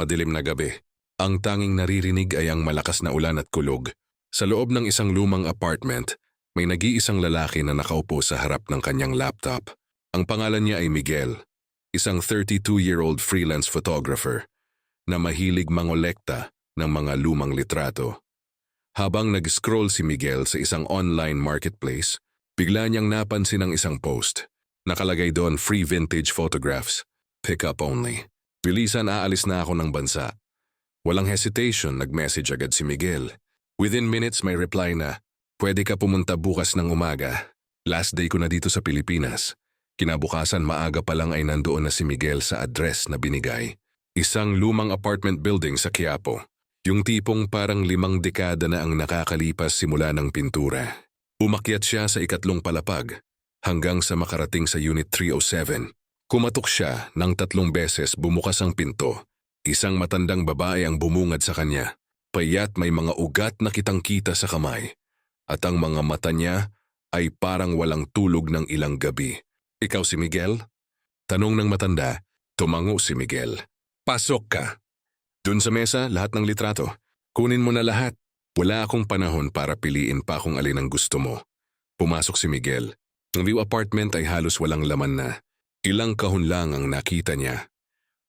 Madilim na gabi. Ang tanging naririnig ay ang malakas na ulan at kulog. Sa loob ng isang lumang apartment, may nag-iisang lalaki na nakaupo sa harap ng kanyang laptop. Ang pangalan niya ay Miguel, isang 32-year-old freelance photographer na mahilig mangolekta ng mga lumang litrato. Habang nag-scroll si Miguel sa isang online marketplace, bigla niyang napansin ang isang post. Nakalagay doon free vintage photographs, pick up only. Bilisan aalis na ako ng bansa. Walang hesitation, nag-message agad si Miguel. Within minutes may reply na, pwede ka pumunta bukas ng umaga. Last day ko na dito sa Pilipinas. Kinabukasan maaga pa lang ay nandoon na si Miguel sa address na binigay. Isang lumang apartment building sa Quiapo. Yung tipong parang 5 dekada na ang nakakalipas simula ng pintura. Umakyat siya sa ikatlong palapag hanggang sa makarating sa Unit 307. Kumatok siya ng 3 beses, bumukas ang pinto. Isang matandang babae ang bumungad sa kanya. Payat, may mga ugat na kitang-kita sa kamay. At ang mga mata niya ay parang walang tulog ng ilang gabi. Ikaw si Miguel? Tanong ng matanda. Tumango si Miguel. Pasok ka. Dun sa mesa, lahat ng litrato. Kunin mo na lahat. Wala akong panahon para piliin pa kung alin ang gusto mo. Pumasok si Miguel. Ang view apartment ay halos walang laman na. Ilang kahon lang ang nakita niya.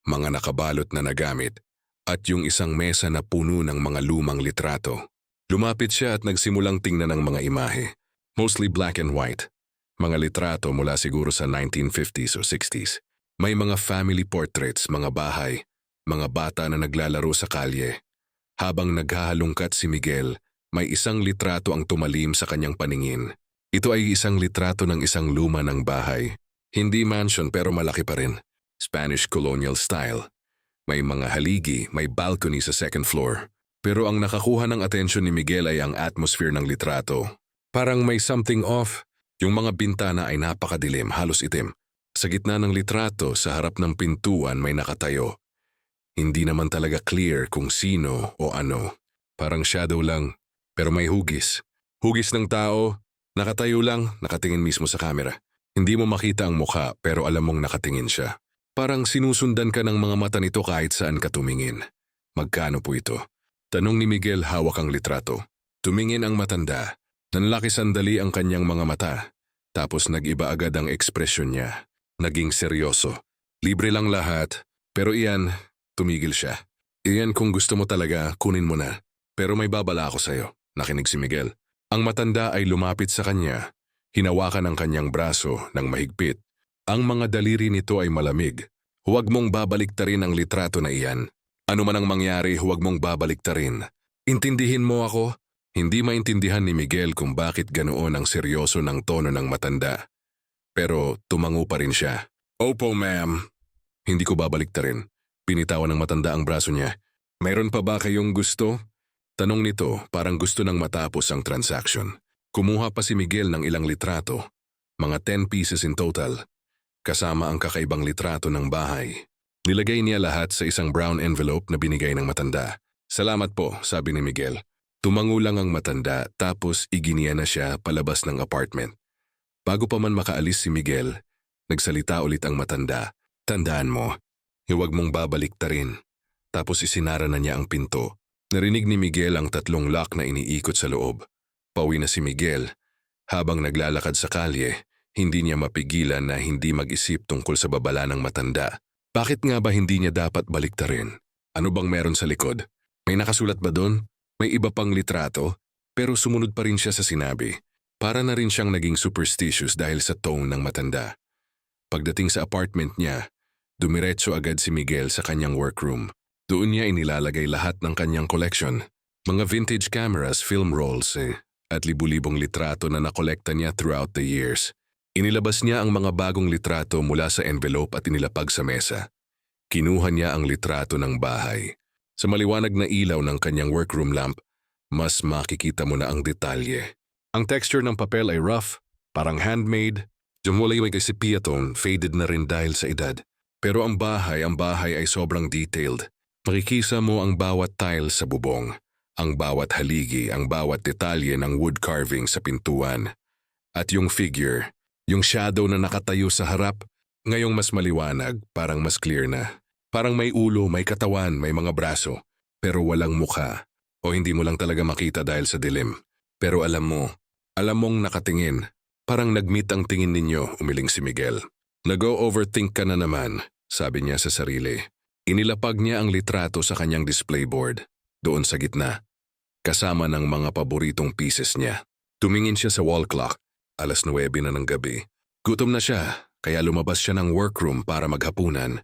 Mga nakabalot na nagamit at yung isang mesa na puno ng mga lumang litrato. Lumapit siya at nagsimulang tingnan ng mga imahe. Mostly black and white. Mga litrato mula siguro sa 1950s o 60s. May mga family portraits, mga bahay, mga bata na naglalaro sa kalye. Habang naghahalungkat si Miguel, may isang litrato ang tumalim sa kanyang paningin. Ito ay isang litrato ng isang luma ng bahay. Hindi mansion pero malaki pa rin. Spanish colonial style. May mga haligi, may balcony sa second floor. Pero ang nakakuha ng atensyon ni Miguel ay ang atmosphere ng litrato. Parang may something off. Yung mga bintana ay napakadilim, halos itim. Sa gitna ng litrato, sa harap ng pintuan may nakatayo. Hindi naman talaga clear kung sino o ano. Parang shadow lang, pero may hugis. Hugis ng tao, nakatayo lang, nakatingin mismo sa camera. Hindi mo makita ang mukha pero alam mong nakatingin siya. Parang sinusundan ka ng mga mata nito kahit saan ka tumingin. Magkano po ito? Tanong ni Miguel, hawak ang litrato. Tumingin ang matanda. Nanlaki sandali ang kanyang mga mata. Tapos nag-iba agad ang ekspresyon niya. Naging seryoso. Libre lang lahat. Pero iyan, tumigil siya. Iyan, kung gusto mo talaga, kunin mo na. Pero may babala ako sa'yo. Nakinig si Miguel. Ang matanda ay lumapit sa kanya. Hinawakan ang kanyang braso ng mahigpit. Ang mga daliri nito ay malamig. Huwag mong babaliktarin ang litrato na iyan. Ano man ang mangyari, huwag mong babaliktarin. Intindihin mo ako? Hindi maintindihan ni Miguel kung bakit ganoon ang seryoso ng tono ng matanda. Pero tumango pa rin siya. Opo, ma'am. Hindi ko babaliktarin. Pinitawan ng matanda ang braso niya. Mayroon pa ba kayong gusto? Tanong nito, parang gusto nang matapos ang transaction. Kumuha pa si Miguel ng ilang litrato, mga 10 pieces in total, kasama ang kakaibang litrato ng bahay. Nilagay niya lahat sa isang brown envelope na binigay ng matanda. Salamat po, sabi ni Miguel. Tumango lang ang matanda tapos iginiya na siya palabas ng apartment. Bago pa man makaalis si Miguel, nagsalita ulit ang matanda. Tandaan mo, huwag mong babaliktarin. Tapos isinara na niya ang pinto. Narinig ni Miguel ang 3 lock na iniikot sa loob. Pauwi na si Miguel. Habang naglalakad sa kalye, hindi niya mapigilan na hindi mag-isip tungkol sa babala ng matanda. Bakit nga ba hindi niya dapat baliktarin? Ano bang meron sa likod? May nakasulat ba doon? May iba pang litrato? Pero sumunod pa rin siya sa sinabi. Para na rin siyang naging superstitious dahil sa tone ng matanda. Pagdating sa apartment niya, dumiretso agad si Miguel sa kanyang workroom. Doon niya inilalagay lahat ng kanyang collection. Mga vintage cameras, film rolls, at libu-libong litrato na nakolekta niya throughout the years. Inilabas niya ang mga bagong litrato mula sa envelope at inilapag sa mesa. Kinuha niya ang litrato ng bahay. Sa maliwanag na ilaw ng kanyang workroom lamp, mas makikita mo na ang detalye. Ang texture ng papel ay rough, parang handmade. Jumulay may sepia tone, faded na rin dahil sa edad. Pero ang bahay ay sobrang detailed. Makikisa mo ang bawat tile sa bubong, ang bawat haligi, ang bawat detalye ng wood carving sa pintuan. At yung figure, yung shadow na nakatayo sa harap, ngayong mas maliwanag, parang mas clear na. Parang may ulo, may katawan, may mga braso, pero walang mukha. O hindi mo lang talaga makita dahil sa dilim. Pero alam mong nakatingin. Parang nag-meet ang tingin ninyo, umiling si Miguel. Nag-o-overthink ka na naman, sabi niya sa sarili. Inilapag niya ang litrato sa kanyang display board, doon sa gitna, kasama ng mga paboritong pieces niya. Tumingin siya sa wall clock, 9:09 na ng gabi. Gutom na siya, kaya lumabas siya ng workroom para maghapunan.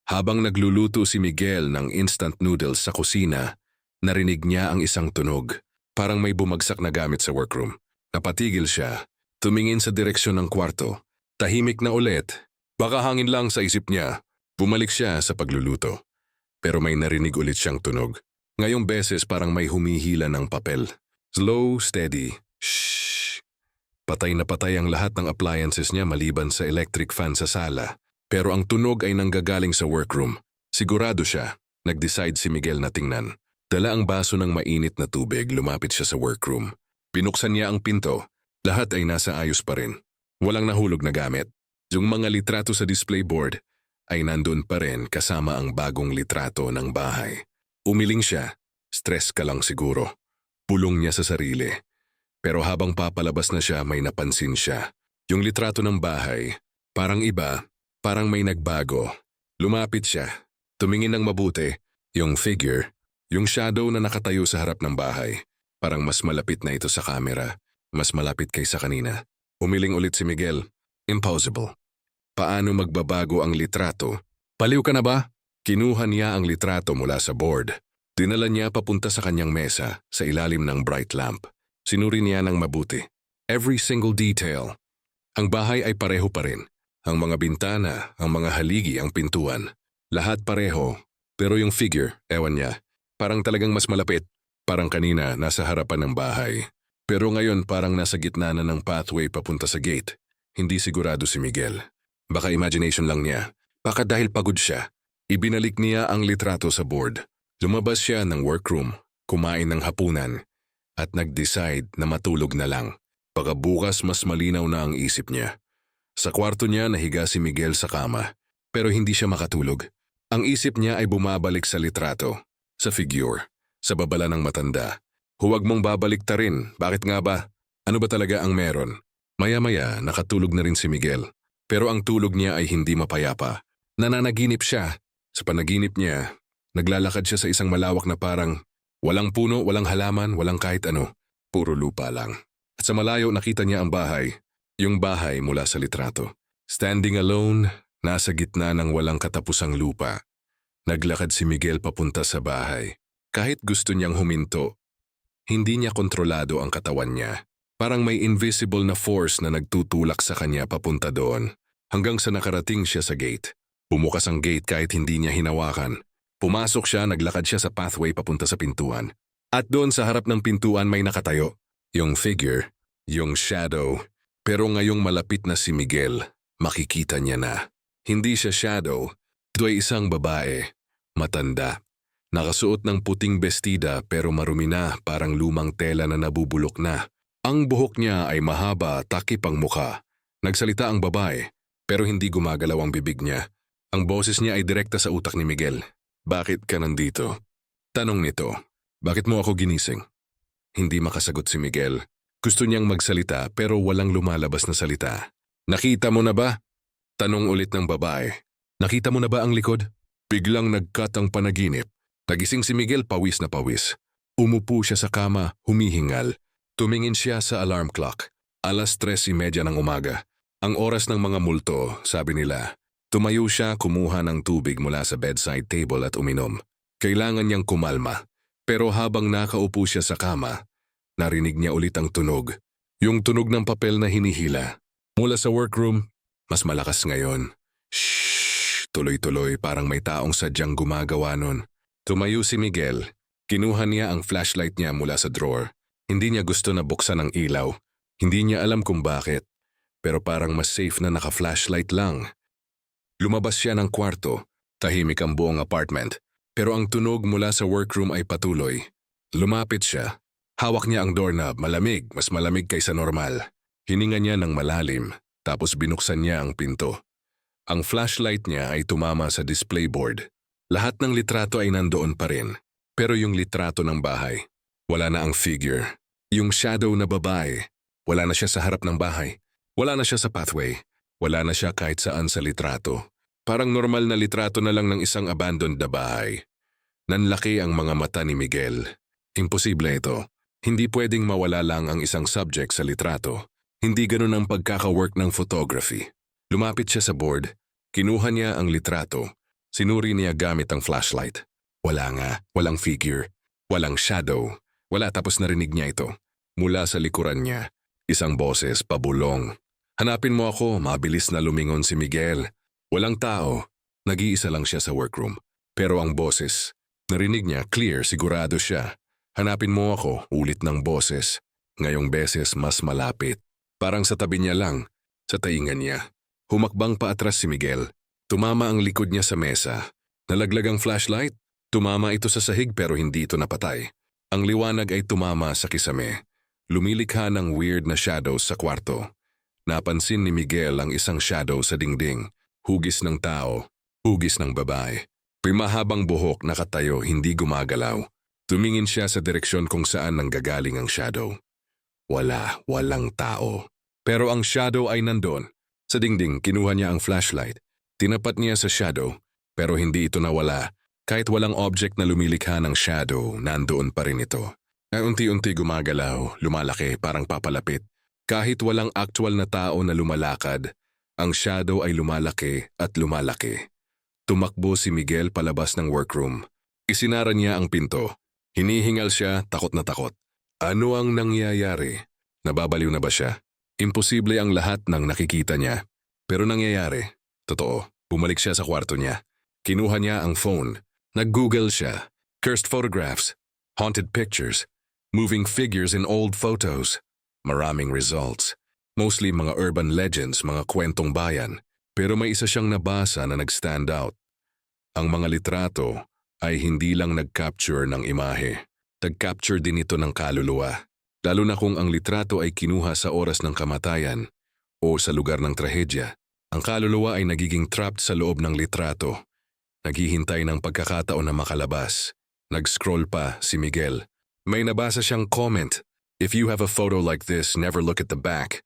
Habang nagluluto si Miguel ng instant noodles sa kusina, narinig niya ang isang tunog. Parang may bumagsak na gamit sa workroom. Napatigil siya, tumingin sa direksyon ng kwarto. Tahimik na ulit. Baka hangin lang sa isip niya. Bumalik siya sa pagluluto. Pero may narinig ulit siyang tunog. Ngayong beses parang may humihila ng papel. Slow, steady. Shhh. Patay na patay ang lahat ng appliances niya maliban sa electric fan sa sala. Pero ang tunog ay nanggagaling sa workroom. Sigurado siya. Nag-decide si Miguel na tingnan. Dala ang baso ng mainit na tubig, lumapit siya sa workroom. Binuksan niya ang pinto. Lahat ay nasa ayos pa rin. Walang nahulog na gamit. Yung mga litrato sa display board ay nandun pa rin kasama ang bagong litrato ng bahay. Umiling siya. Stress ka lang siguro. Pulong niya sa sarili. Pero habang papalabas na siya, may napansin siya. Yung litrato ng bahay, parang iba, parang may nagbago. Lumapit siya. Tumingin ng mabuti. Yung figure, yung shadow na nakatayo sa harap ng bahay. Parang mas malapit na ito sa camera. Mas malapit kaysa kanina. Umiling ulit si Miguel. Impossible. Paano magbabago ang litrato? Paliw ka na ba? Kinuha niya ang litrato mula sa board. Dinala niya papunta sa kanyang mesa, sa ilalim ng bright lamp. Sinuri niya ng mabuti. Every single detail. Ang bahay ay pareho pa rin. Ang mga bintana, ang mga haligi, ang pintuan. Lahat pareho. Pero yung figure, ewan niya, parang talagang mas malapit. Parang kanina, nasa harapan ng bahay. Pero ngayon parang nasa gitna na ng pathway papunta sa gate. Hindi sigurado si Miguel. Baka imagination lang niya. Baka dahil pagod siya. Ibinalik niya ang litrato sa board. Lumabas siya ng workroom, kumain ng hapunan, at nag-decide na matulog na lang. Baka bukas mas malinaw na ang isip niya. Sa kwarto niya nahiga si Miguel sa kama, pero hindi siya makatulog. Ang isip niya ay bumabalik sa litrato, sa figure, sa babala ng matanda. Huwag mong babaliktarin, bakit nga ba? Ano ba talaga ang meron? Maya-maya nakatulog na rin si Miguel. Pero ang tulog niya ay hindi mapayapa. Nananaginip siya. Sa panaginip niya, naglalakad siya sa isang malawak na parang walang puno, walang halaman, walang kahit ano. Puro lupa lang. At sa malayo nakita niya ang bahay. Yung bahay mula sa litrato. Standing alone, nasa gitna ng walang katapusang lupa. Naglakad si Miguel papunta sa bahay. Kahit gusto niyang huminto, hindi niya kontrolado ang katawan niya. Parang may invisible na force na nagtutulak sa kanya papunta doon. Hanggang sa nakarating siya sa gate. Bumukas ang gate kahit hindi niya hinawakan. Pumasok siya, naglakad siya sa pathway papunta sa pintuan. At doon sa harap ng pintuan may nakatayo. Yung figure, yung shadow. Pero ngayong malapit na si Miguel, makikita niya na. Hindi siya shadow. Ito ay isang babae. Matanda. Nakasuot ng puting bestida pero marumi na, parang lumang tela na nabubulok na. Ang buhok niya ay mahaba, takip ang mukha. Nagsalita ang babae, pero hindi gumagalaw ang bibig niya. Ang boses niya ay direkta sa utak ni Miguel. Bakit ka nandito? Tanong nito. Bakit mo ako ginising? Hindi makasagot si Miguel. Gusto niyang magsalita pero walang lumalabas na salita. Nakita mo na ba? Tanong ulit ng babae. Nakita mo na ba ang likod? Biglang nagkat ang panaginip. Nagising si Miguel, pawis na pawis. Umupo siya sa kama, humihingal. Tumingin siya sa alarm clock. 3:30 ng umaga. Ang oras ng mga multo, sabi nila. Tumayo siya, kumuha ng tubig mula sa bedside table at uminom. Kailangan niyang kumalma. Pero habang nakaupo siya sa kama, narinig niya ulit ang tunog. Yung tunog ng papel na hinihila. Mula sa workroom, mas malakas ngayon. Shhh! Tuloy-tuloy, parang may taong sadyang gumagawa nun. Tumayo si Miguel. Kinuha niya ang flashlight niya mula sa drawer. Hindi niya gusto na buksan ang ilaw. Hindi niya alam kung bakit. Pero parang mas safe na naka-flashlight lang. Lumabas siya ng kwarto. Tahimik ang buong apartment. Pero ang tunog mula sa workroom ay patuloy. Lumapit siya. Hawak niya ang doorknob, malamig, mas malamig kaysa normal. Hininga niya ng malalim, tapos binuksan niya ang pinto. Ang flashlight niya ay tumama sa display board. Lahat ng litrato ay nandoon pa rin. Pero yung litrato ng bahay, wala na ang figure. Yung shadow na babae, wala na siya sa harap ng bahay. Wala na siya sa pathway. Wala na siya kahit saan sa litrato. Parang normal na litrato na lang ng isang abandoned na bahay. Nanlaki ang mga mata ni Miguel. Imposible ito. Hindi pwedeng mawala lang ang isang subject sa litrato. Hindi ganun ang pagkaka-work ng photography. Lumapit siya sa board. Kinuha niya ang litrato. Sinuri niya gamit ang flashlight. Wala nga, walang figure. Walang shadow. Wala, tapos narinig niya ito. Mula sa likuran niya, isang boses pabulong. Hanapin mo ako, mabilis na lumingon si Miguel. Walang tao. Nag-iisa lang siya sa workroom. Pero ang boses, narinig niya, clear, sigurado siya. Hanapin mo ako, ulit ng boses. Ngayong beses mas malapit. Parang sa tabi niya lang, sa taingan niya. Humakbang paatras si Miguel. Tumama ang likod niya sa mesa. Nalaglag ang flashlight. Tumama ito sa sahig pero hindi ito napatay. Ang liwanag ay tumama sa kisame. Lumilikha ng weird na shadows sa kwarto. Napansin ni Miguel ang isang shadow sa dingding. Hugis ng tao, hugis ng babae. May mahabang buhok nakatayo, hindi gumagalaw. Tumingin siya sa direksyon kung saan nanggagaling ang shadow. Walang tao. Pero ang shadow ay nandun. Sa dingding, kinuha niya ang flashlight. Tinapat niya sa shadow, pero hindi ito nawala. Kahit walang object na lumilikha ng shadow, nandoon pa rin ito. Ay unti-unti gumagalaw, lumalaki, parang papalapit. Kahit walang actual na tao na lumalakad, ang shadow ay lumalaki at lumalaki. Tumakbo si Miguel palabas ng workroom. Isinara niya ang pinto. Hinihingal siya, takot na takot. Ano ang nangyayari? Nababaliw na ba siya? Imposible ang lahat ng nakikita niya. Pero nangyayari. Totoo, bumalik siya sa kwarto niya. Kinuha niya ang phone. Nag-Google siya. Cursed photographs, haunted pictures, moving figures in old photos. Maraming results. Mostly mga urban legends, mga kwentong bayan. Pero may isa siyang nabasa na nag-stand out. Ang mga litrato ay hindi lang nag-capture ng imahe. Nag-capture din ito ng kaluluwa. Lalo na kung ang litrato ay kinuha sa oras ng kamatayan o sa lugar ng trahedya. Ang kaluluwa ay nagiging trapped sa loob ng litrato. Naghihintay ng pagkakataon na makalabas. Nag-scroll pa si Miguel. May nabasa siyang comment. If you have a photo like this, never look at the back.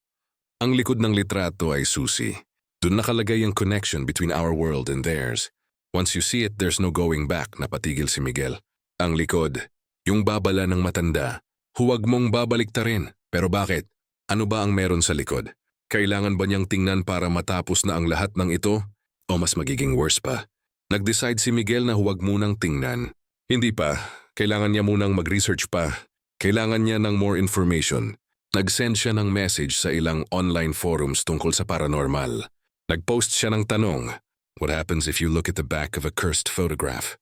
Ang likod ng litrato ay susi. Doon nakalagay ang connection between our world and theirs. Once you see it, there's no going back, napatigil si Miguel. Ang likod, yung babala ng matanda. Huwag mong babaliktarin. Pero bakit? Ano ba ang meron sa likod? Kailangan ba niyang tingnan para matapos na ang lahat ng ito? O mas magiging worse pa? Nag-decide si Miguel na huwag munang tingnan. Hindi pa. Kailangan niya munang mag-research pa. Kailangan niya ng more information. Nag-send siya ng message sa ilang online forums tungkol sa paranormal. Nag-post siya ng tanong, what happens if you look at the back of a cursed photograph?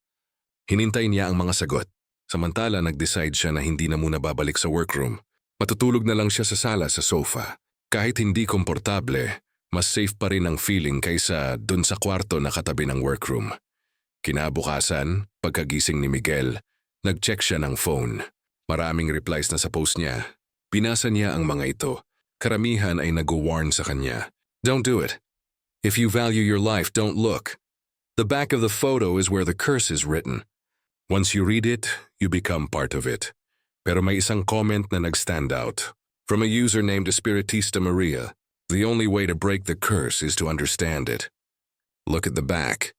Hinintay niya ang mga sagot. Samantala nag-decide siya na hindi na muna babalik sa workroom. Matutulog na lang siya sa sala sa sofa. Kahit hindi komportable, mas safe pa rin ang feeling kaysa dun sa kwarto na katabi ng workroom. Kinabukasan, pagkagising ni Miguel, nag-check siya ng phone. Maraming replies na sa post niya. Binasa niya ang mga ito. Karamihan ay nag-warn sa kanya. Don't do it. If you value your life, don't look. The back of the photo is where the curse is written. Once you read it, you become part of it. Pero may isang comment na nag-stand out. From a user named Espiritista Maria, the only way to break the curse is to understand it. Look at the back.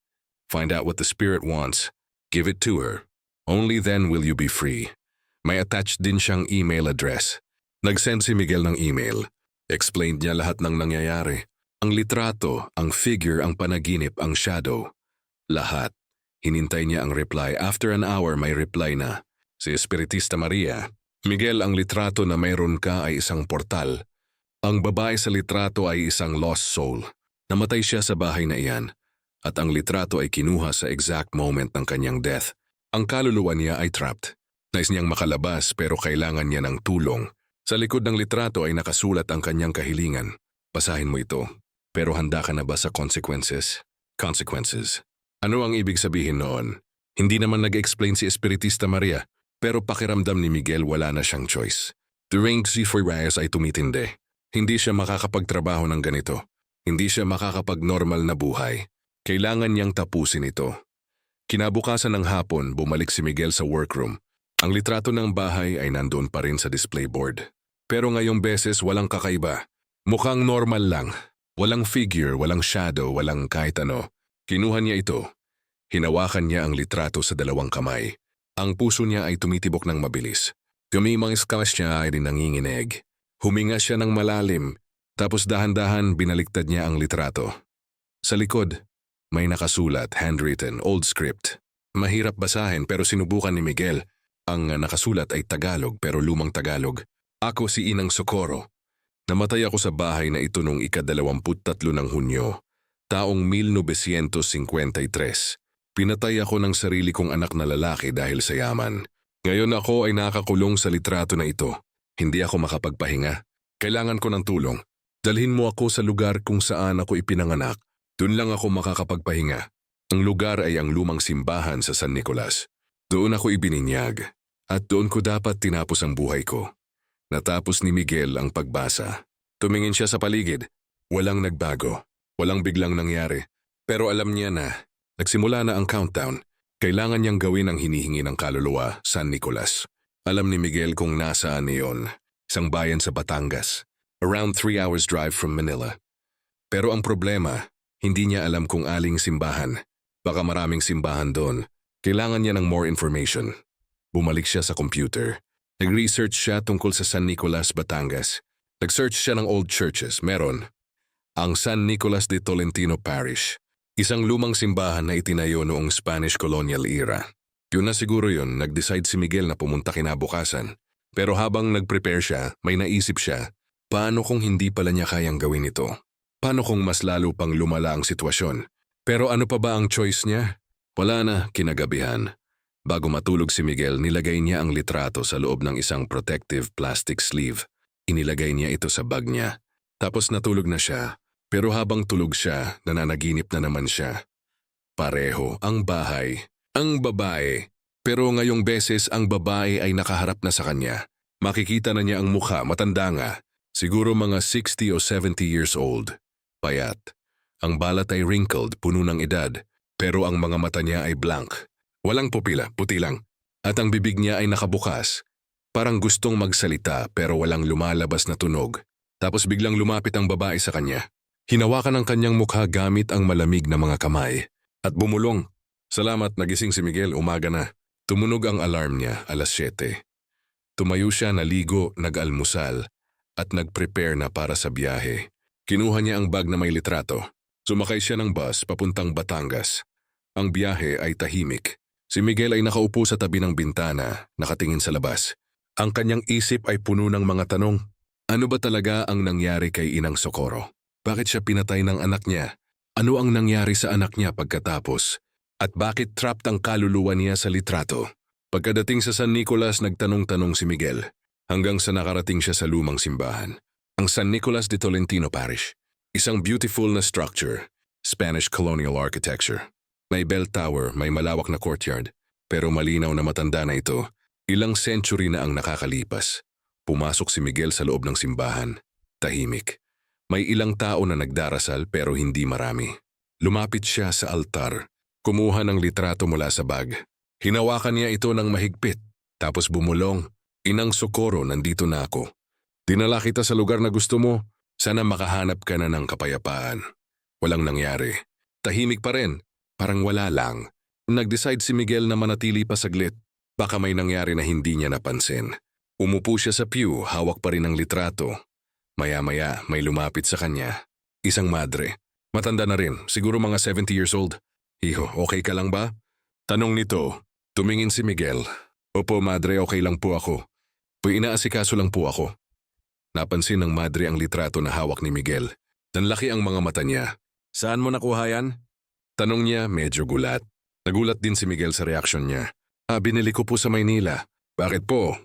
Find out what the spirit wants. Give it to her. Only then will you be free. May attached din siyang email address. Nag-send si Miguel ng email. Explained niya lahat ng nangyayari. Ang litrato, ang figure, ang panaginip, ang shadow. Lahat. Hinintay niya ang reply. After an hour, may reply na. Si Espiritista Maria. Miguel, ang litrato na mayroon ka ay isang portal. Ang babae sa litrato ay isang lost soul. Namatay siya sa bahay na iyan. At ang litrato ay kinuha sa exact moment ng kanyang death. Ang kaluluwa niya ay trapped. Nais niyang makalabas pero kailangan niya ng tulong. Sa likod ng litrato ay nakasulat ang kanyang kahilingan. Basahin mo ito. Pero handa ka na ba sa consequences? Consequences. Ano ang ibig sabihin noon? Hindi naman nag-explain si Espiritista Maria, pero pakiramdam ni Miguel wala na siyang choice. Tuwing si Reyes ay tumitindi. Hindi siya makakapagtrabaho ng ganito. Hindi siya makakapag-normal na buhay. Kailangan niyang tapusin ito. Kinabukasan ng hapon, bumalik si Miguel sa workroom. Ang litrato ng bahay ay nandoon pa rin sa display board. Pero ngayong beses walang kakaiba. Mukhang normal lang. Walang figure, walang shadow, walang kahit ano. Kinuha niya ito. Hinawakan niya ang litrato sa dalawang kamay. Ang puso niya ay tumitibok ng mabilis. Gumimang iskas niya ay nanginginig. Huminga siya ng malalim, tapos dahan-dahan binaliktad niya ang litrato. Sa likod, may nakasulat, handwritten, old script. Mahirap basahin pero sinubukan ni Miguel. Ang nakasulat ay Tagalog pero lumang Tagalog. Ako si Inang Socorro. Namatay ako sa bahay na ito noong ika-23 ng Hunyo, taong 1953. Pinatay ako ng sarili kong anak na lalaki dahil sa yaman. Ngayon ako ay nakakulong sa litrato na ito. Hindi ako makapagpahinga. Kailangan ko ng tulong. Dalhin mo ako sa lugar kung saan ako ipinanganak. Doon lang ako makakapagpahinga. Ang lugar ay ang lumang simbahan sa San Nicolas. Doon ako ibininyag. At doon ko dapat tinapos ang buhay ko. Natapos ni Miguel ang pagbasa. Tumingin siya sa paligid. Walang nagbago. Walang biglang nangyari. Pero alam niya na, nagsimula na ang countdown. Kailangan niyang gawin ang hinihingi ng kaluluwa, San Nicolas. Alam ni Miguel kung nasaan iyon. Isang bayan sa Batangas. Around 3 hours drive from Manila. Pero ang problema, hindi niya alam kung aling simbahan. Baka maraming simbahan doon. Kailangan niya ng more information. Bumalik siya sa computer. Nag-research siya tungkol sa San Nicolas, Batangas. Nag-search siya ng old churches. Meron. Ang San Nicolas de Tolentino Parish. Isang lumang simbahan na itinayo noong Spanish colonial era. Yun na siguro yun, nag-decide si Miguel na pumunta kinabukasan. Pero habang nag-prepare siya, may naisip siya, paano kung hindi pala niya kayang gawin ito? Paano kung mas lalo pang lumala ang sitwasyon? Pero ano pa ba ang choice niya? Wala na, kinagabihan. Bago matulog si Miguel, nilagay niya ang litrato sa loob ng isang protective plastic sleeve. Inilagay niya ito sa bag niya. Tapos natulog na siya. Pero habang tulog siya, nananaginip na naman siya. Pareho ang bahay, ang babae. Pero ngayong beses ang babae ay nakaharap na sa kanya. Makikita na niya ang mukha, matanda nga. Siguro mga 60 o 70 years old. Payat. Ang balat ay wrinkled, puno ng edad. Pero ang mga mata niya ay blank. Walang pupila, puti lang. At ang bibig niya ay nakabukas. Parang gustong magsalita pero walang lumalabas na tunog. Tapos biglang lumapit ang babae sa kanya. Hinawakan ang kanyang mukha gamit ang malamig na mga kamay. At bumulong. Salamat, nagising si Miguel, umaga na. Tumunog ang alarm niya, 7:00. Tumayo siya, naligo, nag-almusal, at nag-prepare na para sa biyahe. Kinuha niya ang bag na may litrato. Sumakay siya ng bus papuntang Batangas. Ang biyahe ay tahimik. Si Miguel ay nakaupo sa tabi ng bintana, nakatingin sa labas. Ang kanyang isip ay puno ng mga tanong. Ano ba talaga ang nangyari kay Inang Socorro? Bakit siya pinatay ng anak niya? Ano ang nangyari sa anak niya pagkatapos? At bakit trapped ang kaluluwa niya sa litrato? Pagkadating sa San Nicolas, nagtanong-tanong si Miguel hanggang sa nakarating siya sa lumang simbahan. Ang San Nicolas de Tolentino Parish. Isang beautiful na structure, Spanish colonial architecture. May bell tower, may malawak na courtyard. Pero malinaw na matanda na ito. Ilang century na ang nakakalipas. Pumasok si Miguel sa loob ng simbahan. Tahimik. May ilang tao na nagdarasal pero hindi marami. Lumapit siya sa altar. Kumuha ng litrato mula sa bag. Hinawakan niya ito ng mahigpit. Tapos bumulong. Inang Socorro, nandito na ako. Dinala kita sa lugar na gusto mo. Sana makahanap ka na ng kapayapaan. Walang nangyari. Tahimik pa rin. Parang wala lang. Nag-decide si Miguel na manatili pa saglit. Baka may nangyari na hindi niya napansin. Umupo siya sa pew, hawak pa rin ang litrato. Maya-maya, may lumapit sa kanya. Isang madre. Matanda na rin, siguro mga 70 years old. Hiho, okay ka lang ba? Tanong nito. Tumingin si Miguel. Opo, madre, okay lang po ako. Inaasikaso lang po ako. Napansin ng madre ang litrato na hawak ni Miguel. Nanlaki ang mga mata niya. Saan mo nakuha yan? Tanong niya, medyo gulat. Nagulat din si Miguel sa reaksyon niya. Binili ko po sa Maynila. Bakit po?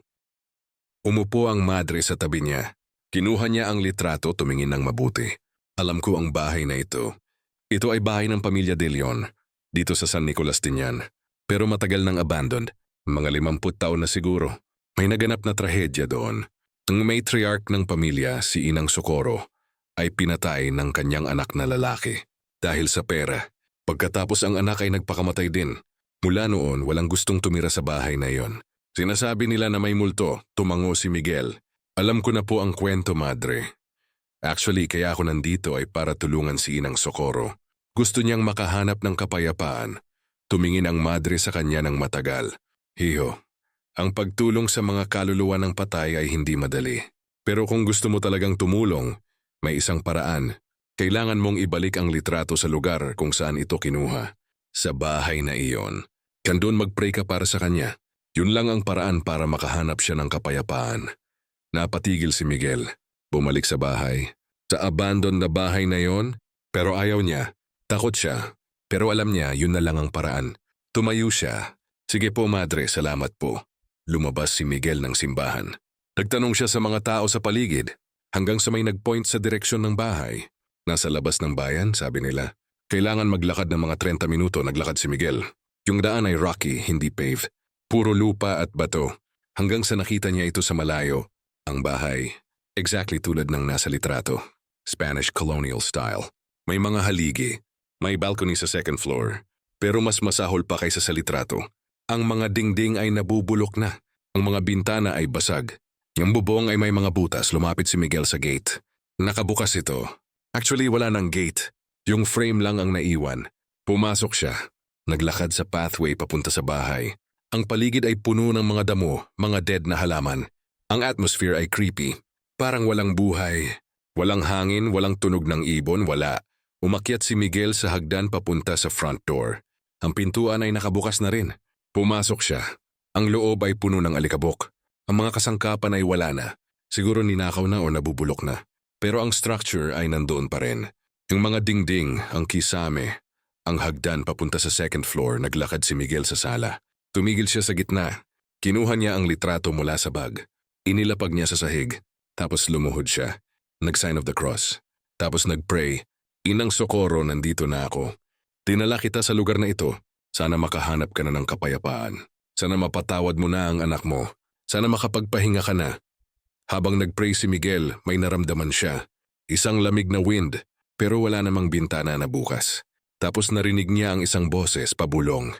Umupo ang madre sa tabi niya. Kinuha niya ang litrato, tumingin ng mabuti. Alam ko ang bahay na ito. Ito ay bahay ng pamilya De Leon. Dito sa San Nicolas din yan. Pero matagal nang abandoned. Mga 50 taon na siguro. May naganap na trahedya doon. Ang matriarch ng pamilya, si Inang Socorro, ay pinatay ng kanyang anak na lalaki. Dahil sa pera. Pagkatapos ang anak ay nagpakamatay din. Mula noon, walang gustong tumira sa bahay na iyon. Sinasabi nila na may multo, tumango si Miguel. Alam ko na po ang kwento, madre. Actually, kaya ako nandito ay para tulungan si Inang Socorro. Gusto niyang makahanap ng kapayapaan. Tumingin ang madre sa kanya ng matagal. Hiho, ang pagtulong sa mga kaluluwa ng patay ay hindi madali. Pero kung gusto mo talagang tumulong, may isang paraan. Kailangan mong ibalik ang litrato sa lugar kung saan ito kinuha. Sa bahay na iyon. Kandun mag-pray ka para sa kanya. Yun lang ang paraan para makahanap siya ng kapayapaan. Napatigil si Miguel. Bumalik sa bahay. Sa abandoned na bahay na yon, pero ayaw niya. Takot siya. Pero alam niya, yun na lang ang paraan. Tumayo siya. Sige po, madre, salamat po. Lumabas si Miguel ng simbahan. Nagtanong siya sa mga tao sa paligid, hanggang sa may nagpoint sa direksyon ng bahay. Nasa labas ng bayan, sabi nila. Kailangan maglakad ng mga 30 minuto, naglakad si Miguel. Yung daan ay rocky, hindi paved. Puro lupa at bato. Hanggang sa nakita niya ito sa malayo, ang bahay. Exactly tulad ng nasa litrato. Spanish colonial style. May mga haligi. May balcony sa second floor. Pero mas masahol pa kaysa sa litrato. Ang mga dingding ay nabubulok na. Ang mga bintana ay basag. Yung bubong ay may mga butas. Lumapit si Miguel sa gate. Nakabukas ito. Actually, wala nang gate. Yung frame lang ang naiwan. Pumasok siya. Naglakad sa pathway papunta sa bahay. Ang paligid ay puno ng mga damo, mga dead na halaman. Ang atmosphere ay creepy. Parang walang buhay. Walang hangin, walang tunog ng ibon, wala. Umakyat si Miguel sa hagdan papunta sa front door. Ang pintuan ay nakabukas na rin. Pumasok siya. Ang loob ay puno ng alikabok. Ang mga kasangkapan ay wala na. Siguro ninakaw na o nabubulok na. Pero ang structure ay nandoon pa rin. Yung mga dingding, ang kisame, ang hagdan papunta sa second floor, naglakad si Miguel sa sala. Tumigil siya sa gitna. Kinuha niya ang litrato mula sa bag. Inilapag niya sa sahig. Tapos lumuhod siya. Nag-sign of the cross. Tapos nag-pray. Inang Socorro, nandito na ako. Dinala kita sa lugar na ito. Sana makahanap ka na ng kapayapaan. Sana mapatawad mo na ang anak mo. Sana makapagpahinga ka na. Habang nag-pray si Miguel, may naramdaman siya. Isang lamig na wind. Pero wala namang bintana na bukas. Tapos narinig niya ang isang boses pabulong.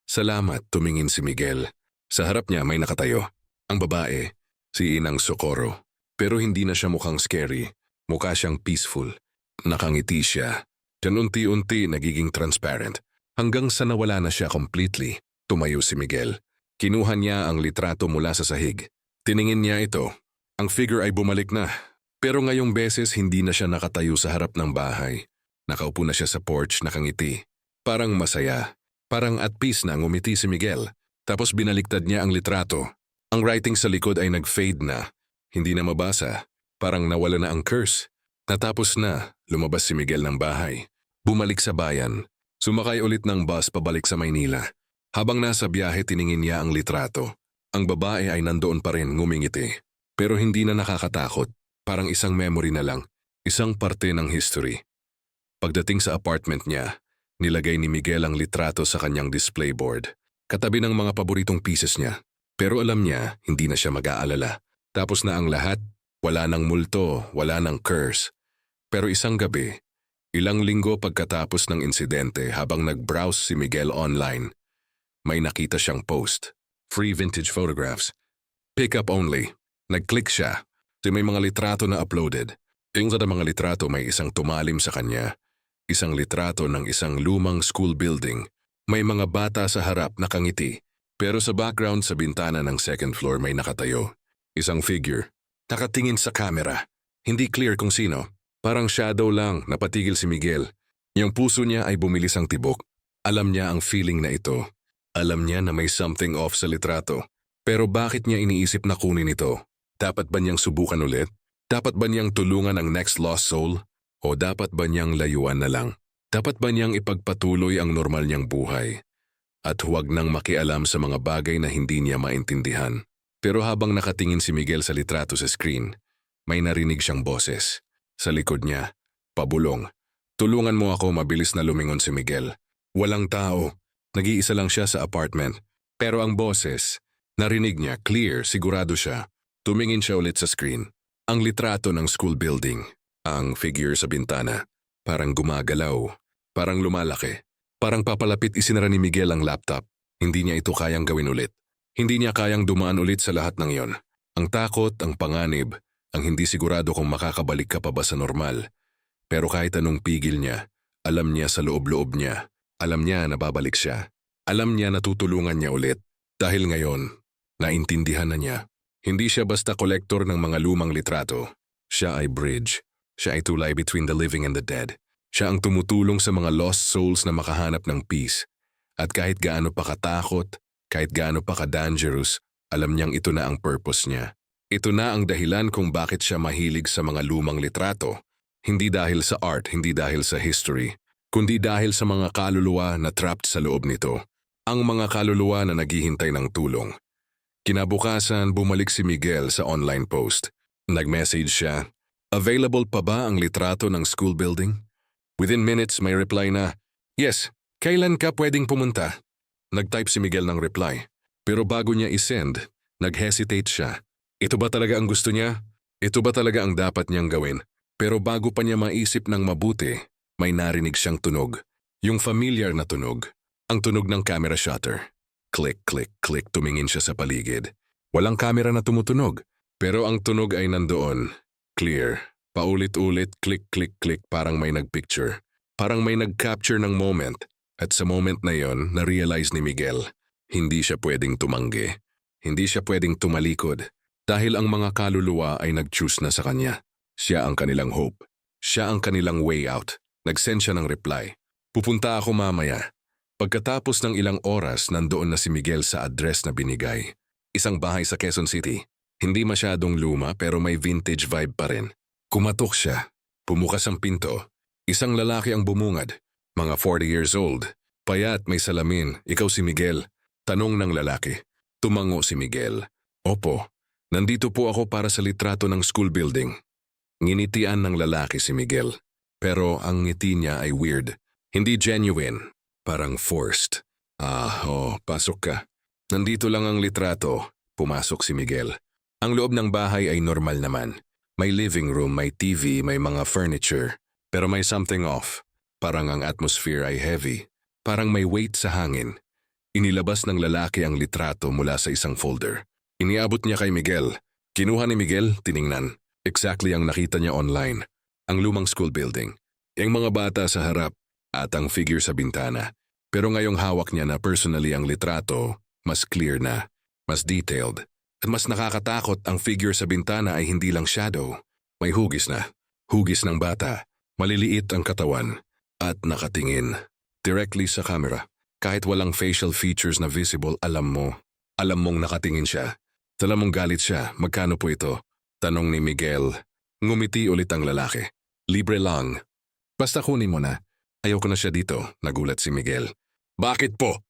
Salamat, tumingin si Miguel. Sa harap niya may nakatayo. Ang babae, si Inang Socorro. Pero hindi na siya mukhang scary. Mukha siyang peaceful. Nakangiti siya. Diyan unti-unti nagiging transparent. Hanggang sa nawala na siya completely. Tumayo si Miguel. Kinuha niya ang litrato mula sa sahig. Tiningin niya ito. Ang figure ay bumalik na. Pero ngayong beses hindi na siya nakatayo sa harap ng bahay. Nakaupo na siya sa porch nakangiti. Parang masaya. Parang at peace na ngumiti si Miguel. Tapos binaliktad niya ang litrato. Ang writing sa likod ay nag-fade na. Hindi na mabasa. Parang nawala na ang curse. Natapos na, lumabas si Miguel ng bahay. Bumalik sa bayan. Sumakay ulit ng bus pabalik sa Maynila. Habang nasa biyahe tiningin niya ang litrato. Ang babae ay nandoon pa rin ngumingiti. Pero hindi na nakakatakot. Parang isang memory na lang, isang parte ng history. Pagdating sa apartment niya, nilagay ni Miguel ang litrato sa kanyang display board, katabi ng mga paboritong pieces niya. Pero alam niya, hindi na siya mag-aalala. Tapos na ang lahat, wala nang multo, wala nang curse. Pero isang gabi, ilang linggo pagkatapos ng insidente habang nag-browse si Miguel online, may nakita siyang post, free vintage photographs, pick up only. Nag-click siya. May mga litrato na uploaded. Yung sa mga litrato may isang tumalim sa kanya. Isang litrato ng isang lumang school building. May mga bata sa harap nakangiti. Pero sa background sa bintana ng second floor may nakatayo. Isang figure. Nakatingin sa camera. Hindi clear kung sino. Parang shadow lang, napatigil si Miguel. Yung puso niya ay bumilis ang tibok. Alam niya ang feeling na ito. Alam niya na may something off sa litrato. Pero bakit niya iniisip na kunin ito? Dapat ba niyang subukan ulit? Dapat ba niyang tulungan ang next lost soul? O dapat ba niyang layuan na lang? Dapat ba niyang ipagpatuloy ang normal niyang buhay? At huwag nang makialam sa mga bagay na hindi niya maintindihan. Pero habang nakatingin si Miguel sa litrato sa screen, may narinig siyang boses. Sa likod niya, pabulong. Tulungan mo ako, mabilis na lumingon si Miguel. Walang tao. Nag-iisa lang siya sa apartment. Pero ang boses, narinig niya, clear, sigurado siya. Tumingin siya ulit sa screen. Ang litrato ng school building. Ang figure sa bintana. Parang gumagalaw. Parang lumalaki. Parang papalapit isinara ni Miguel ang laptop. Hindi niya ito kayang gawin ulit. Hindi niya kayang dumaan ulit sa lahat ng iyon. Ang takot, ang panganib, ang hindi sigurado kung makakabalik ka pa ba sa normal. Pero kahit anong pigil niya, alam niya sa loob-loob niya. Alam niya na babalik siya. Alam niya na tutulungan niya ulit. Dahil ngayon, naintindihan na niya. Hindi siya basta kolektor ng mga lumang litrato. Siya ay bridge. Siya ay tulay between the living and the dead. Siya ang tumutulong sa mga lost souls na makahanap ng peace. At kahit gaano pa katakot, kahit gaano pa ka-dangerous, alam niyang ito na ang purpose niya. Ito na ang dahilan kung bakit siya mahilig sa mga lumang litrato. Hindi dahil sa art, hindi dahil sa history, kundi dahil sa mga kaluluwa na trapped sa loob nito. Ang mga kaluluwa na naghihintay ng tulong. Kinabukasan, bumalik si Miguel sa online post. Nag-message siya, "Available pa ba ang litrato ng school building?" Within minutes, may reply na, "Yes, kailan ka pwedeng pumunta?" Nag-type si Miguel ng reply. Pero bago niya isend, nag-hesitate siya. Ito ba talaga ang gusto niya? Ito ba talaga ang dapat niyang gawin? Pero bago pa niya maisip ng mabuti, may narinig siyang tunog. Yung familiar na tunog. Ang tunog ng camera shutter. Click, click, click, tumingin siya sa paligid. Walang camera na tumutunog. Pero ang tunog ay nandoon. Clear. Paulit-ulit, click, click, click, parang may nagpicture. Parang may nag-capture ng moment. At sa moment na yon, na-realize ni Miguel, hindi siya pwedeng tumanggi. Hindi siya pwedeng tumalikod. Dahil ang mga kaluluwa ay nag-choose na sa kanya. Siya ang kanilang hope. Siya ang kanilang way out. Nag-send siya ng reply. "Pupunta ako mamaya." Pagkatapos ng ilang oras, nandoon na si Miguel sa address na binigay. Isang bahay sa Quezon City. Hindi masyadong luma pero may vintage vibe pa rin. Kumatok siya. Pumukas ang pinto. Isang lalaki ang bumungad. Mga 40 years old. Payat, may salamin. "Ikaw si Miguel?" Tanong ng lalaki. Tumango si Miguel. "Opo, nandito po ako para sa litrato ng school building." Nginitian ng lalaki si Miguel. Pero ang ngiti niya ay weird. Hindi genuine. Parang forced. Pasok ka." "Nandito lang ang litrato." Pumasok si Miguel. Ang loob ng bahay ay normal naman. May living room, may TV, may mga furniture. Pero may something off. Parang ang atmosphere ay heavy. Parang may weight sa hangin. Inilabas ng lalaki ang litrato mula sa isang folder. Iniabot niya kay Miguel. Kinuha ni Miguel, tiningnan. Exactly ang nakita niya online. Ang lumang school building. Ang mga bata sa harap at ang figure sa bintana. Pero ngayong hawak niya na personally ang litrato, mas clear na, mas detailed. At mas nakakatakot, ang figure sa bintana ay hindi lang shadow. May hugis na. Hugis ng bata. Maliliit ang katawan. At nakatingin. Directly sa camera. Kahit walang facial features na visible, alam mong nakatingin siya. Alam mong galit siya. "Magkano po ito?" Tanong ni Miguel. Ngumiti ulit ang lalaki. "Libre lang. Basta kunin mo na." "Ayoko na siya dito," nagulat si Miguel. "Bakit po?"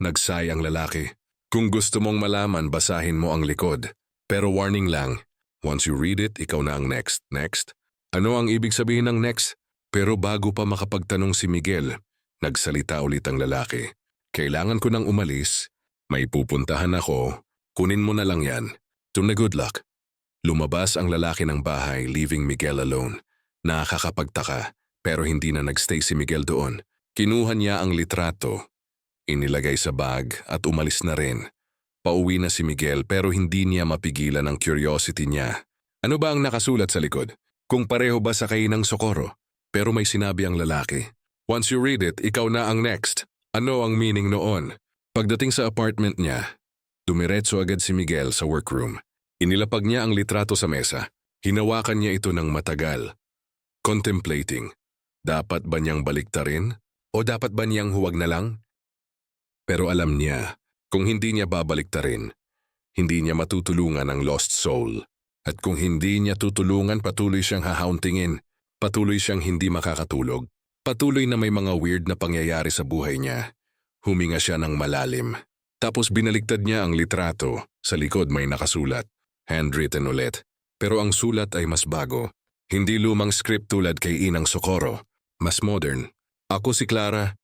Nagsay ang lalaki. "Kung gusto mong malaman, basahin mo ang likod. Pero warning lang, once you read it, ikaw na ang next." "Next?" Ano ang ibig sabihin ng next? Pero bago pa makapagtanong si Miguel, nagsalita ulit ang lalaki. "Kailangan ko nang umalis. May pupuntahan ako. Kunin mo na lang yan. Na good luck." Lumabas ang lalaki ng bahay, leaving Miguel alone. Nakakapagtaka, pero hindi na nagstay si Miguel doon. Kinuha niya ang litrato, inilagay sa bag at umalis na rin. Pauwi na si Miguel pero hindi niya mapigilan ang curiosity niya. Ano ba ang nakasulat sa likod? Kung pareho ba sa kay ng Socorro? Pero may sinabi ang lalaki. "Once you read it, ikaw na ang next." Ano ang meaning noon? Pagdating sa apartment niya, dumiretso agad si Miguel sa workroom. Inilapag niya ang litrato sa mesa. Hinawakan niya ito ng matagal. Contemplating. Dapat ba niyang baliktarin? O dapat ba niyang huwag na lang? Pero alam niya, kung hindi niya babaliktarin, hindi niya matutulungan ang lost soul. At kung hindi niya tutulungan, patuloy siyang hahauntingin. Patuloy siyang hindi makakatulog. Patuloy na may mga weird na pangyayari sa buhay niya. Huminga siya ng malalim. Tapos binaliktad niya ang litrato. Sa likod may nakasulat. Handwritten ulit. Pero ang sulat ay mas bago. Hindi lumang script tulad kay Inang Socorro. Mas modern. "Ako si Clara.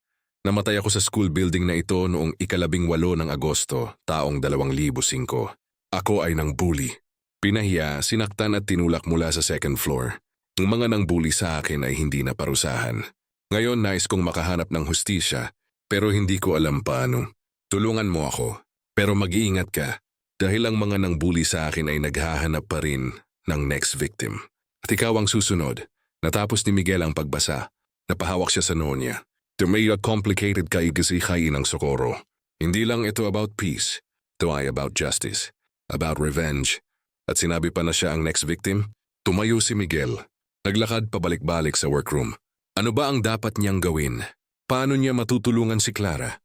Namatay ako sa school building na ito noong 18 ng Agosto, taong 2005. Ako ay nang bully. Pinahiya, sinaktan at tinulak mula sa second floor. Ang mga nang bully sa akin ay hindi na parusahan. Ngayon nais kong makahanap ng hustisya, pero hindi ko alam paano. Tulungan mo ako, pero mag-iingat ka. Dahil ang mga nangbuli sa akin ay naghahanap pa rin ng next victim. At ikaw ang susunod. Natapos ni Miguel ang pagbasa. Napahawak siya sa noo niya. May complicated kaigasihay ng Socorro. Hindi lang ito about peace. Ito ay about justice. About revenge. At sinabi pa na siya ang next victim? Tumayo si Miguel. Naglakad pabalik-balik sa workroom. Ano ba ang dapat niyang gawin? Paano niya matutulungan si Clara?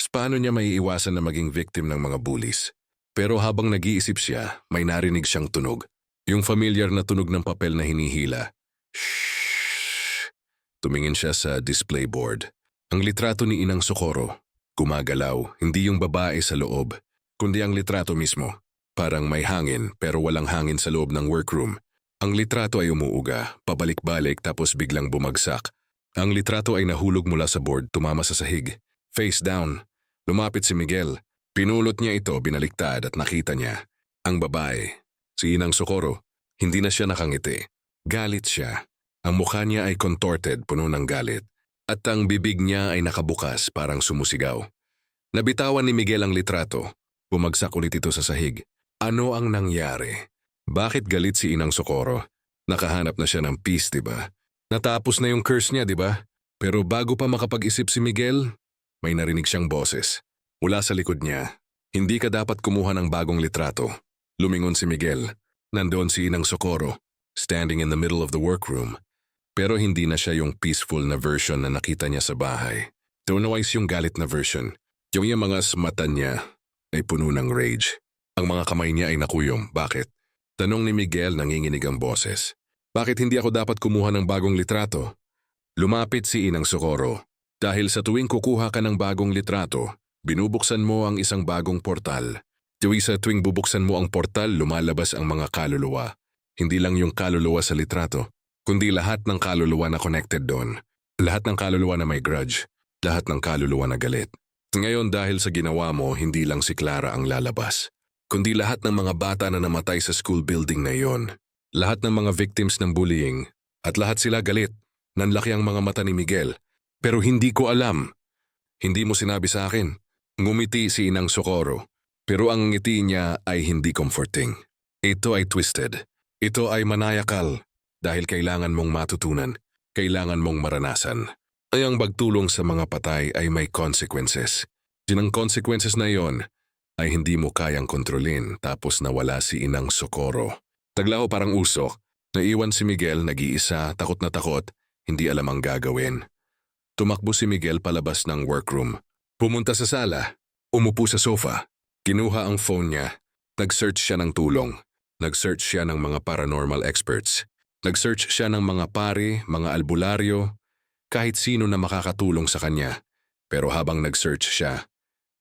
Paano niya maiiwasan na maging victim ng mga bullies? Pero habang nag-iisip siya, may narinig siyang tunog. Yung familiar na tunog ng papel na hinihila. Shhh! Tumingin siya sa display board. Ang litrato ni Inang Socorro. Gumagalaw, hindi yung babae sa loob, kundi ang litrato mismo. Parang may hangin pero walang hangin sa loob ng workroom. Ang litrato ay umuuga, pabalik-balik tapos biglang bumagsak. Ang litrato ay nahulog mula sa board, tumama sa sahig. Face down. Lumapit si Miguel. Pinulot niya ito, binaliktad at nakita niya. Ang babae, si Inang Socorro, hindi na siya nakangiti. Galit siya. Ang mukha niya ay contorted, puno ng galit. At ang bibig niya ay nakabukas, parang sumusigaw. Nabitawan ni Miguel ang litrato. Bumagsak ulit ito sa sahig. Ano ang nangyari? Bakit galit si Inang Socorro? Nakahanap na siya ng peace, diba? Natapos na yung curse niya, diba? Pero bago pa makapag-isip si Miguel, may narinig siyang boses. Mula sa likod niya, hindi ka dapat kumuha ng bagong litrato. Lumingon si Miguel. Nandoon si Inang Socorro, standing in the middle of the workroom. Pero hindi na siya yung peaceful na version na nakita niya sa bahay. Tunawais yung galit na version. Yung mga mata niya ay puno ng rage. Ang mga kamay niya ay nakuyom. Bakit? Tanong ni Miguel, nanginginig ang boses. Bakit hindi ako dapat kumuha ng bagong litrato? Lumapit si Inang Socorro. Dahil sa tuwing kukuha ka ng bagong litrato, binubuksan mo ang isang bagong portal. Sa tuwing bubuksan mo ang portal, lumalabas ang mga kaluluwa. Hindi lang yung kaluluwa sa litrato, kundi lahat ng kaluluwa na connected doon. Lahat ng kaluluwa na may grudge. Lahat ng kaluluwa na galit. Ngayon dahil sa ginawa mo, hindi lang si Clara ang lalabas, kundi lahat ng mga bata na namatay sa school building na iyon. Lahat ng mga victims ng bullying. At lahat sila galit. Nanlaki ang mga mata ni Miguel. Pero hindi ko alam. Hindi mo sinabi sa akin. Ngumiti si Inang Socorro. Pero ang ngiti niya ay hindi comforting. Ito ay twisted. Ito ay manayakal. Dahil kailangan mong matutunan. Kailangan mong maranasan. Ay ang pagtulong sa mga patay ay may consequences. Ang consequences na iyon ay hindi mo kayang kontrolin tapos nawala si Inang Socorro. Taglaho parang usok. Naiwan si Miguel, nag-iisa, takot na takot, hindi alam ang gagawin. Tumakbo si Miguel palabas ng workroom. Pumunta sa sala. Umupo sa sofa. Kinuha ang phone niya. Nag-search siya ng tulong. Nag-search siya ng mga paranormal experts. Nag-search siya ng mga pari, mga albularyo, kahit sino na makakatulong sa kanya. Pero habang nag-search siya,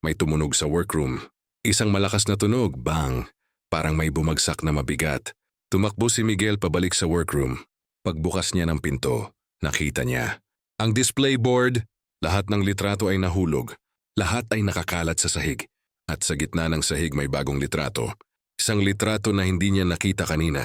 may tumunog sa workroom. Isang malakas na tunog, bang! Parang may bumagsak na mabigat. Tumakbo si Miguel pabalik sa workroom. Pagbukas niya ng pinto, nakita niya. Ang display board, lahat ng litrato ay nahulog. Lahat ay nakakalat sa sahig. At sa gitna ng sahig may bagong litrato. Isang litrato na hindi niya nakita kanina.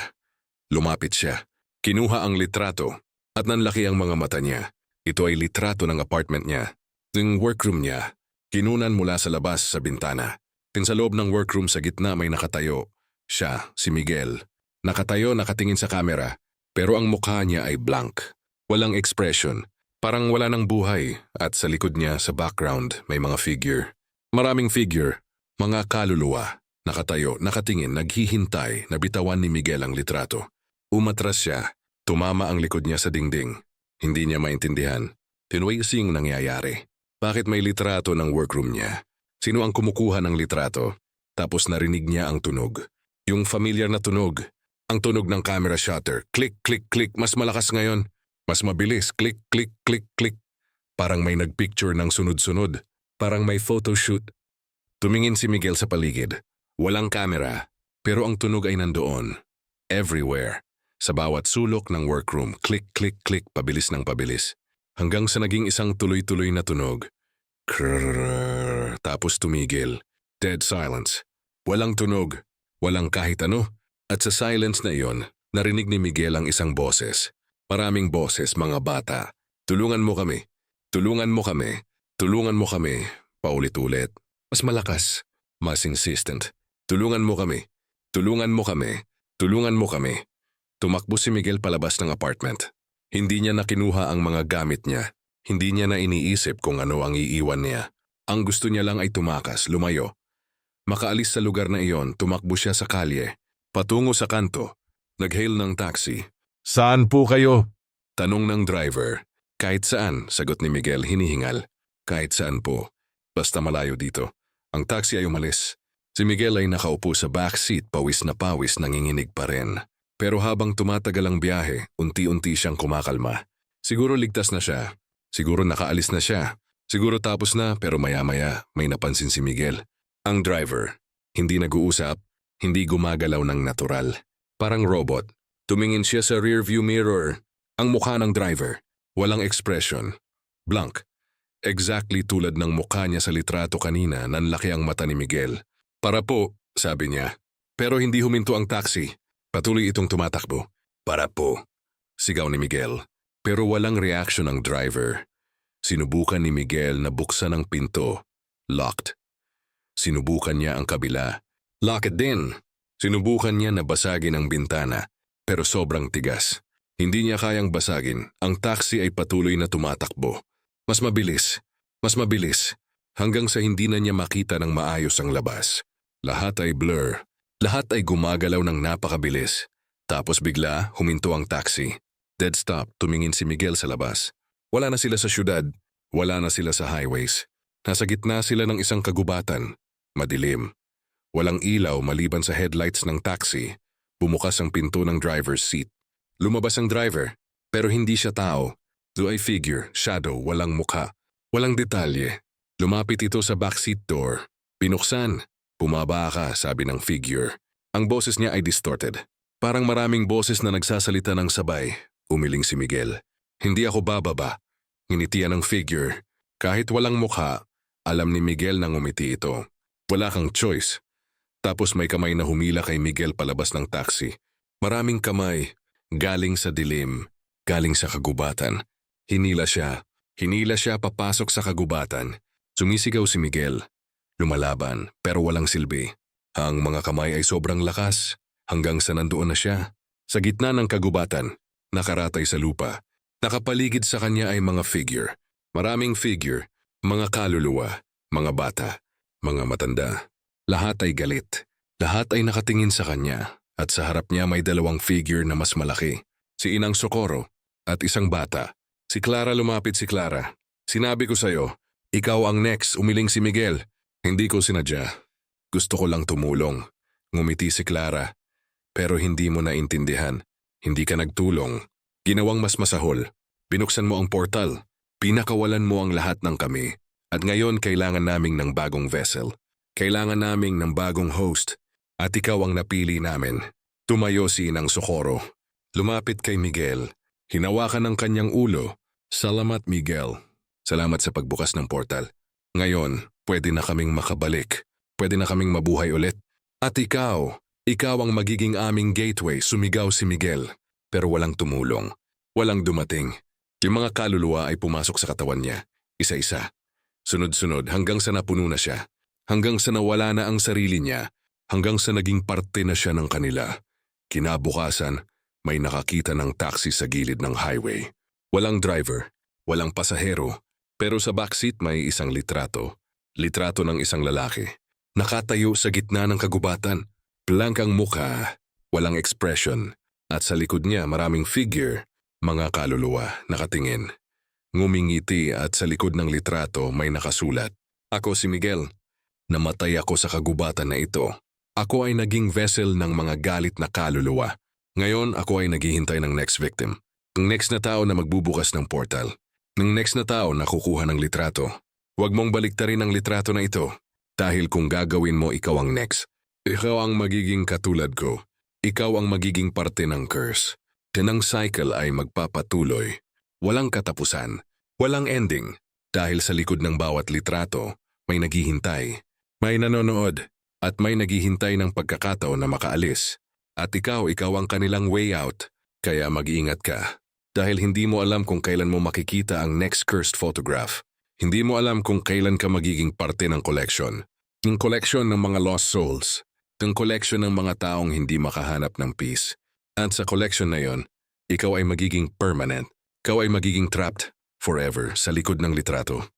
Lumapit siya. Kinuha ang litrato at nanlaki ang mga mata niya. Ito ay litrato ng apartment niya. Yung workroom niya, kinunan mula sa labas sa bintana. Sa loob ng workroom sa gitna may nakatayo. Siya, si Miguel. Nakatayo, nakatingin sa camera. Pero ang mukha niya ay blank. Walang expression. Parang wala ng buhay. At sa likod niya, sa background, may mga figure. Maraming figure. Mga kaluluwa. Nakatayo, nakatingin, naghihintay, nabitawan ni Miguel ang litrato. Umatras siya. Tumama ang likod niya sa dingding. Hindi niya maintindihan. Tinuwising nangyayari. Bakit may litrato ng workroom niya? Sino ang kumukuha ng litrato? Tapos narinig niya ang tunog. Yung familiar na tunog. Ang tunog ng camera shutter. Click, click, click. Mas malakas ngayon. Mas mabilis. Click, click, click, click. Parang may nagpicture ng sunod-sunod. Parang may photoshoot. Tumingin si Miguel sa paligid. Walang camera. Pero ang tunog ay nandoon. Everywhere. Sa bawat sulok ng workroom. Click, click, click. Pabilis ng pabilis. Hanggang sa naging isang tuloy-tuloy na tunog. Krrrr. Tapos tumigil. Dead silence. Walang tunog. Walang kahit ano. At sa silence na iyon, narinig ni Miguel ang isang boses. Maraming boses, mga bata. Tulungan mo kami. Tulungan mo kami. Tulungan mo kami. Paulit-ulit. Mas malakas, mas insistent. Tulungan mo kami. Tulungan mo kami. Tulungan mo kami. Tumakbo si Miguel palabas ng apartment. Hindi niya na kinuha ang mga gamit niya. Hindi niya na iniisip kung ano ang iiwan niya. Ang gusto niya lang ay tumakas, lumayo. Makaalis sa lugar na iyon, tumakbo siya sa kalye. Patungo sa kanto. Nag-hail ng taxi. Saan po kayo? Tanong ng driver. Kahit saan, sagot ni Miguel hinihingal. Kahit saan po. Basta malayo dito. Ang taxi ay umalis. Si Miguel ay nakaupo sa backseat, pawis na pawis, nanginginig pa rin. Pero habang tumatagal ang biyahe, unti-unti siyang kumakalma. Siguro ligtas na siya. Siguro nakaalis na siya. Siguro tapos na, pero maya-maya may napansin si Miguel. Ang driver. Hindi nag-uusap. Hindi gumagalaw ng natural. Parang robot. Tumingin siya sa rearview mirror. Ang mukha ng driver. Walang expression. Blank. Exactly tulad ng mukha niya sa litrato kanina, nanlaki ang mata ni Miguel. Para po, sabi niya. Pero hindi huminto ang taxi. Patuloy itong tumatakbo. Para po, sigaw ni Miguel. Pero walang reaction ang driver. Sinubukan ni Miguel na buksan ang pinto. Locked. Sinubukan niya ang kabila. Locked din. Sinubukan niya na basagin ang bintana. Pero sobrang tigas. Hindi niya kayang basagin. Ang taxi ay patuloy na tumatakbo. Mas mabilis. Mas mabilis. Hanggang sa hindi na niya makita ng maayos ang labas. Lahat ay blur. Lahat ay gumagalaw ng napakabilis. Tapos bigla, huminto ang taxi. Dead stop, tumingin si Miguel sa labas. Wala na sila sa syudad. Wala na sila sa highways. Nasa gitna sila ng isang kagubatan. Madilim. Walang ilaw maliban sa headlights ng taxi. Bumukas ang pinto ng driver's seat. Lumabas ang driver, pero hindi siya tao. Do ay figure, shadow, walang mukha. Walang detalye. Lumapit ito sa backseat door. Pinuksan. Bumaba ka, sabi ng figure. Ang boses niya ay distorted. Parang maraming boses na nagsasalita ng sabay. Umiling si Miguel. Hindi ako bababa. Nginitian ng figure. Kahit walang mukha, alam ni Miguel na ngumiti ito. Wala kang choice. Tapos may kamay na humila kay Miguel palabas ng taxi. Maraming kamay. Galing sa dilim. Galing sa kagubatan. Hinila siya. Hinila siya papasok sa kagubatan. Sumisigaw si Miguel. Lumalaban, pero walang silbi. Ang mga kamay ay sobrang lakas. Hanggang sa nandoon na siya. Sa gitna ng kagubatan, nakaratay sa lupa. Nakapaligid sa kanya ay mga figure. Maraming figure. Mga kaluluwa. Mga bata. Mga matanda. Lahat ay galit. Lahat ay nakatingin sa kanya. At sa harap niya may dalawang figure na mas malaki. Si Inang Socorro at isang bata. Si Clara, lumapit si Clara. Sinabi ko sa'yo, ikaw ang next, umiling si Miguel. Hindi ko sinadya. Gusto ko lang tumulong. Ngumiti si Clara. Pero hindi mo naintindihan. Hindi ka nagtulong. Ginawang mas masahol. Binuksan mo ang portal. Pinakawalan mo ang lahat ng kami. At ngayon kailangan naming ng bagong vessel. Kailangan naming ng bagong host. At ikaw ang napili namin. Tumayo si Inang Socorro. Lumapit kay Miguel. Hinawakan ng kanyang ulo. Salamat, Miguel. Salamat sa pagbukas ng portal. Ngayon, pwede na kaming makabalik. Pwede na kaming mabuhay ulit. At ikaw ang magiging aming gateway, sumigaw si Miguel. Pero walang tumulong. Walang dumating. Yung mga kaluluwa ay pumasok sa katawan niya. Isa-isa. Sunod-sunod hanggang sa napuno na siya. Hanggang sa nawala na ang sarili niya. Hanggang sa naging parte na siya ng kanila. Kinabukasan, may nakakita ng taxi sa gilid ng highway. Walang driver, walang pasahero, pero sa backseat may isang litrato. Litrato ng isang lalaki. Nakatayo sa gitna ng kagubatan. Blank ang mukha, walang expression. At sa likod niya maraming figure, mga kaluluwa, nakatingin. Ngumingiti at sa likod ng litrato may nakasulat. Ako si Miguel. Namatay ako sa kagubatan na ito. Ako ay naging vessel ng mga galit na kaluluwa. Ngayon ako ay naghihintay ng next victim. Ng next na tao na magbubukas ng portal. Ng next na tao na kukuha ng litrato. Huwag mong baliktarin ang litrato na ito. Dahil kung gagawin mo ikaw ang next. Ikaw ang magiging katulad ko. Ikaw ang magiging parte ng curse. At ang cycle ay magpapatuloy. Walang katapusan. Walang ending. Dahil sa likod ng bawat litrato, may naghihintay. May nanonood. At may naghihintay ng pagkakataon na makaalis. At ikaw ang kanilang way out. Kaya mag-iingat ka. Dahil hindi mo alam kung kailan mo makikita ang next cursed photograph. Hindi mo alam kung kailan ka magiging parte ng collection. Yung collection ng mga lost souls. Yung collection ng mga taong hindi makahanap ng peace. At sa collection na yon, ikaw ay magiging permanent. Ikaw ay magiging trapped forever sa likod ng litrato.